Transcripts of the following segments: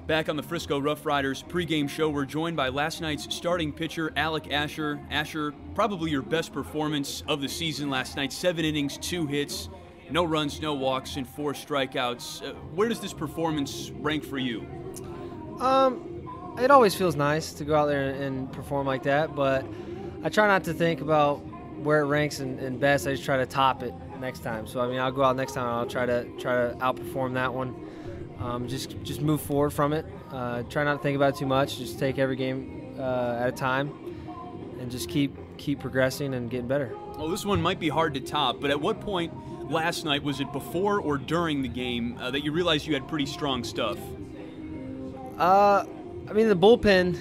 Back on the Frisco RoughRiders pregame show, we're joined by last night's starting pitcher, Alec Asher. Asher, probably your best performance of the season last night. 7 innings, 2 hits, no runs, no walks, and 4 strikeouts. Where does this performance rank for you? It always feels nice to go out there and perform like that, but I try not to think about where it ranks in best. I just try to top it next time. So I mean, I'll go out next time and I'll try to outperform that one. Just move forward from it. Try not to think about it too much. Just take every game at a time, and just keep progressing and getting better. Well, this one might be hard to top, but at what point last night, was it before or during the game, that you realized you had pretty strong stuff? I mean, the bullpen,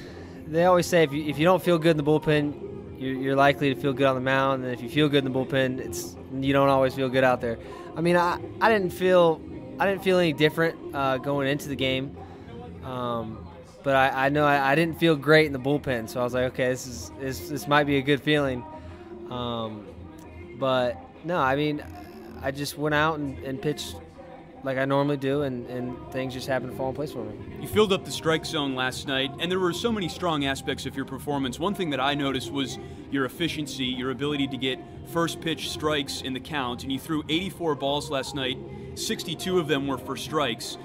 they always say if you don't feel good in the bullpen, you're likely to feel good on the mound, and if you feel good in the bullpen, you don't always feel good out there. I mean, I didn't feel any different going into the game, but I know I didn't feel great in the bullpen, so I was like, okay, this might be a good feeling. But no, I mean, I just went out and pitched like I normally do, and things just happened to fall in place for me. You filled up the strike zone last night, and there were so many strong aspects of your performance. One thing that I noticed was your efficiency, your ability to get first pitch strikes in the count, and you threw 84 balls last night. 62 of them were for strikes.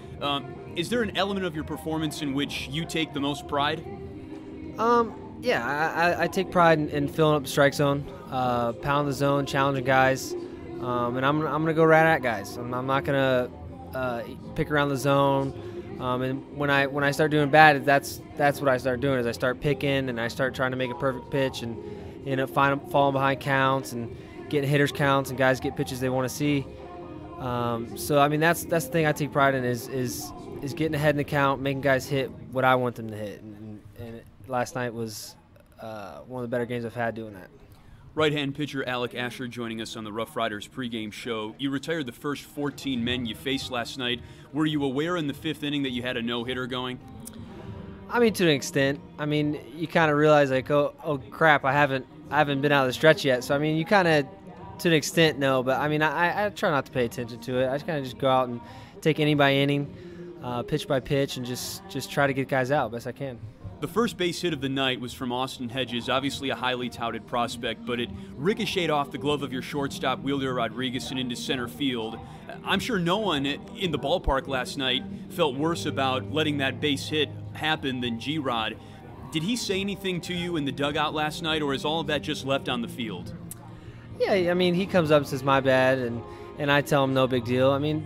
Is there an element of your performance in which you take the most pride? Yeah, I take pride in filling up the strike zone, pounding the zone, challenging guys, and I'm gonna go right at guys. I'm not gonna pick around the zone. And when I start doing bad, that's what I start doing. Is I start picking and I start trying to make a perfect pitch and end up falling behind counts and getting hitters counts, and guys get pitches they want to see. So I mean, that's the thing I take pride in is getting ahead in the count, making guys hit what I want them to hit. And last night was one of the better games I've had doing that. Right-hand pitcher Alec Asher joining us on the RoughRiders pregame show. You retired the first 14 men you faced last night. Were you aware in the 5th inning that you had a no-hitter going? I mean, to an extent. I mean, you kind of realize like, oh crap, I haven't been out of the stretch yet. So I mean, you kind of, to an extent, know. But I mean, I try not to pay attention to it. I kind of just go out and take inning by inning, pitch by pitch, and just try to get guys out best I can. The first base hit of the night was from Austin Hedges, obviously a highly touted prospect, but it ricocheted off the glove of your shortstop, Wheeler Rodriguez, and into center field. I'm sure no one in the ballpark last night felt worse about letting that base hit happen than G-Rod. Did he say anything to you in the dugout last night, or is all of that just left on the field? Yeah, I mean, he comes up and says, my bad, and I tell him no big deal. I mean,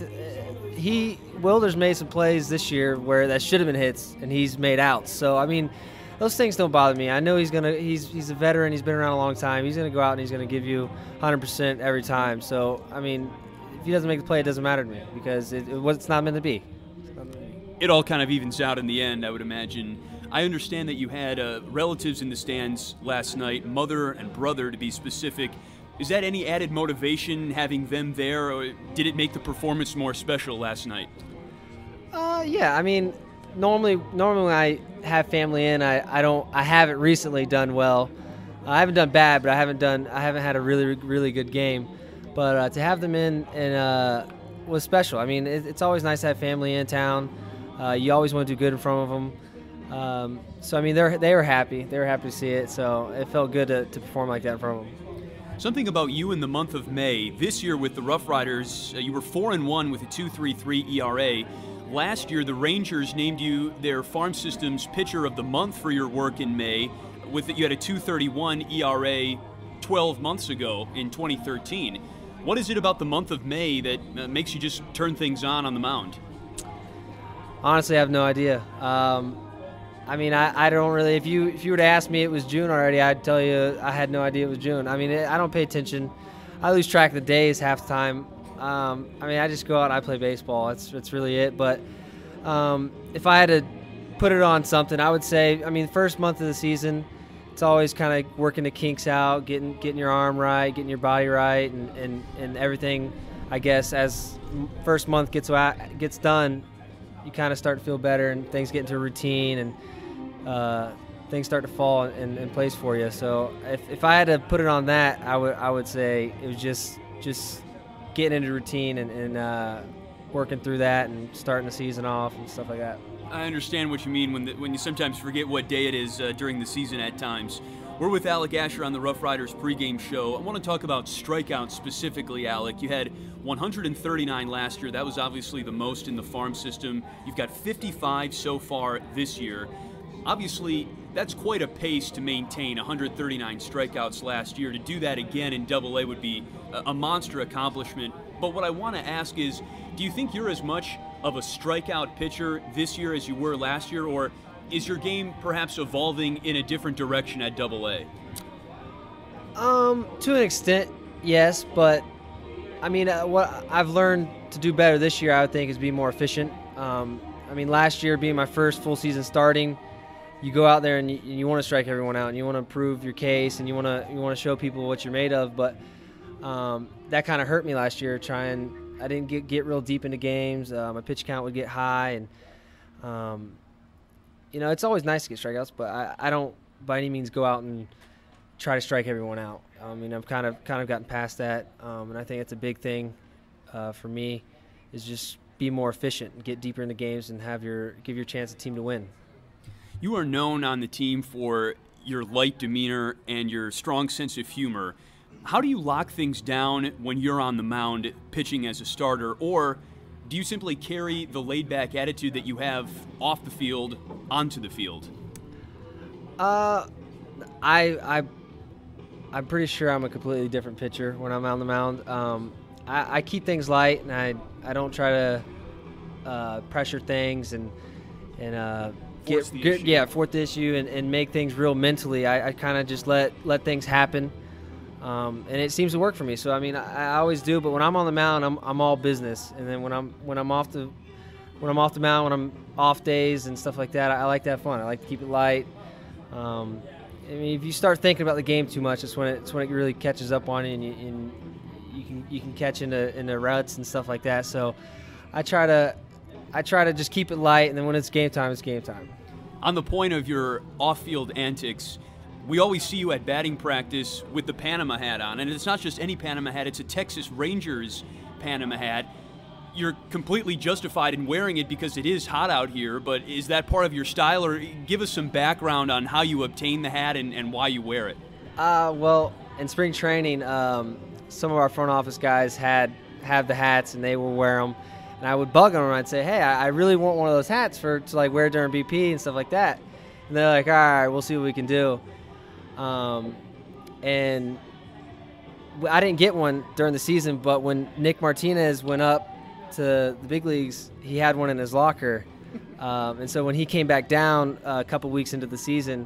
Wilder's made some plays this year where that should have been hits, and he's made outs. So I mean, those things don't bother me. I know he's a veteran. He's been around a long time. He's gonna go out and he's gonna give you 100% every time. So I mean, if he doesn't make the play, it doesn't matter to me because it's not meant to be. It all kind of evens out in the end, I would imagine. I understand that you had relatives in the stands last night, mother and brother to be specific. Is that any added motivation having them there, or did it make the performance more special last night? Yeah, I mean, normally when I have family in, I haven't recently done well. I haven't done bad, but I haven't had a really good game. But to have them in was special. I mean, it's always nice to have family in town. You always want to do good in front of them. So I mean, they were happy. They were happy to see it. So it felt good to perform like that in front of them. Something about you in the month of May. This year with the RoughRiders, you were 4-1 with a 2.33 ERA. Last year, the Rangers named you their farm system's pitcher of the month for your work in May. You had a 2.31 ERA 12 months ago in 2013. What is it about the month of May that makes you just turn things on the mound? Honestly, I have no idea. I mean, I don't really. If you were to ask me, it was June already, I'd tell you I had no idea it was June. I mean, I don't pay attention. I lose track of the days half the time. I mean, I just go out and I play baseball. That's really it. But if I had to put it on something, I would say, I mean, first month of the season, it's always kind of working the kinks out, getting your arm right, getting your body right, and everything. I guess as first month gets done, you kind of start to feel better and things get into a routine and things start to fall in place for you. So if I had to put it on that, I would say it was just getting into routine and working through that and starting the season off and stuff like that. I understand what you mean when you sometimes forget what day it is during the season at times. We're with Alec Asher on the RoughRiders pregame show. I want to talk about strikeouts specifically, Alec. You had 139 last year. That was obviously the most in the farm system. You've got 55 so far this year. Obviously, that's quite a pace to maintain 139 strikeouts last year. To do that again in Double-A would be a monster accomplishment. But what I want to ask is, do you think you're as much of a strikeout pitcher this year as you were last year, or is your game perhaps evolving in a different direction at Double-A? To an extent, yes, but I mean, what I've learned to do better this year, I would think, is be more efficient. I mean, last year being my first full season starting, you go out there and you want to strike everyone out, and you want to prove your case, and you want to show people what you're made of. But that kind of hurt me last year. I didn't get real deep into games. My pitch count would get high, and you know, it's always nice to get strikeouts, but I don't by any means go out and try to strike everyone out. I mean, I've kind of gotten past that, and I think it's a big thing for me, is just be more efficient and get deeper into games and give your chance a team to win. You are known on the team for your light demeanor and your strong sense of humor. How do you lock things down when you're on the mound pitching as a starter, or do you simply carry the laid-back attitude that you have off the field onto the field? I'm pretty sure I'm a completely different pitcher when I'm on the mound. I keep things light, and I don't try to pressure things and force the issue and make things real mentally. I kind of just let things happen, and it seems to work for me. So I mean, I always do. But when I'm on the mound, I'm all business. And then when I'm off the mound, when I'm off days and stuff like that, I like to have fun. I like to keep it light. I mean, if you start thinking about the game too much, it's when it really catches up on you, and you can catch into ruts and stuff like that. So I try to just keep it light, and then when it's game time, it's game time. On the point of your off-field antics, we always see you at batting practice with the Panama hat on, and it's not just any Panama hat, it's a Texas Rangers Panama hat. You're completely justified in wearing it because it is hot out here, but is that part of your style, or give us some background on how you obtain the hat and why you wear it? Well, in spring training, some of our front office guys have the hats, and they will wear them. And I would bug them, and I'd say, hey, I really want one of those hats to like wear during BP and stuff like that. And they're like, all right, we'll see what we can do. And I didn't get one during the season, but when Nick Martinez went up to the big leagues, he had one in his locker. And so when he came back down a couple weeks into the season,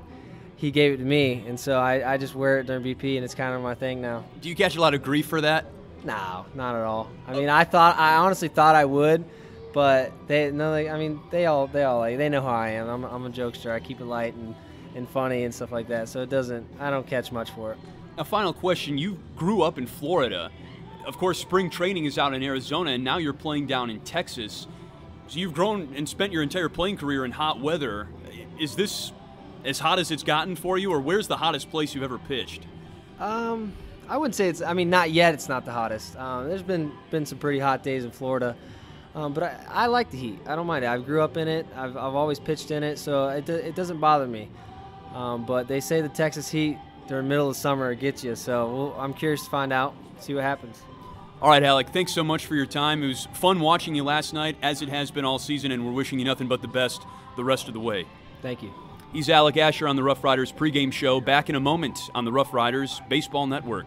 he gave it to me. And so I just wear it during BP, and it's kind of my thing now. Do you catch a lot of grief for that? No, not at all. I mean, I honestly thought I would, but they know how I am. I'm a jokester. I keep it light and funny and stuff like that. So I don't catch much for it. A final question. You grew up in Florida. Of course, spring training is out in Arizona, and now you're playing down in Texas. So you've grown and spent your entire playing career in hot weather. Is this as hot as it's gotten for you, or where's the hottest place you've ever pitched? I wouldn't say not yet. It's not the hottest. There's been some pretty hot days in Florida, but I like the heat. I don't mind it. I grew up in it. I've always pitched in it, so it doesn't bother me. But they say the Texas heat during the middle of summer gets you. So I'm curious to find out, see what happens. All right, Alec, thanks so much for your time. It was fun watching you last night, as it has been all season, and we're wishing you nothing but the best the rest of the way. Thank you. He's Alec Asher on the RoughRiders pregame show. Back in a moment on the RoughRiders Baseball Network.